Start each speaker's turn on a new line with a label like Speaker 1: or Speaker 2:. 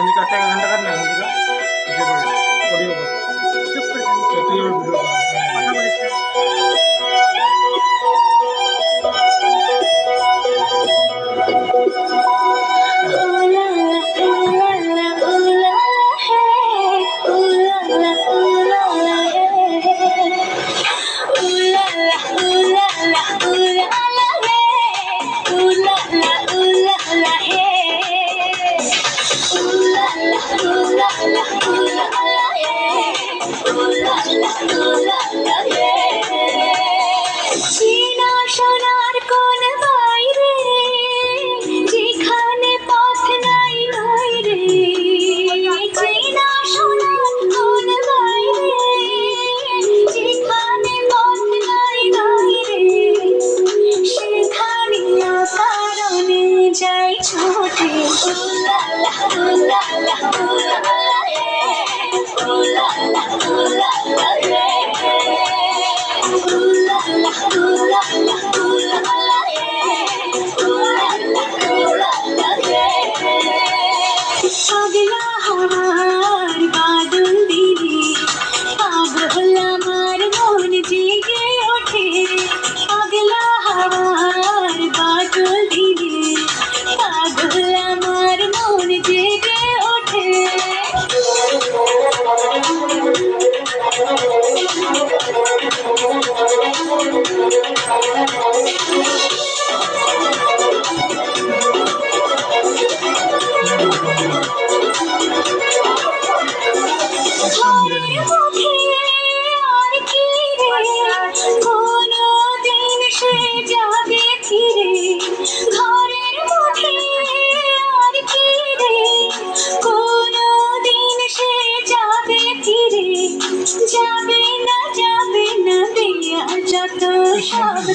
Speaker 1: मेहंदी काटने का घंटा करना है ऑडियो चुप कर वीडियो
Speaker 2: চীনা সোনার কোন বাইরে যেখানে পথ নাই নই রে, চীনা সোনার কোন বাইরে যেখানে পথ নাই নই রে, সেখানে কারণে যাই ছোটে উলালা উলালা উলালা হে, উলালা উলালা হে, উলালা উলালা উলালা হে, উলালা উলালা হে। পাগলা হওয়ার বাদল দিলে পাগল আমার মন জেগে ওঠে, পাগলা হওয়ার বাদল দিলে পাগল আমার মন জেগে ওঠে। ঘরের মুখে আর কি রে, কোনদিন সে যাবে ফিরে, ঘরের মুখে আর কি রে, কোনদিন সে যাবে ফিরে, যাবে না দেয়া যত সব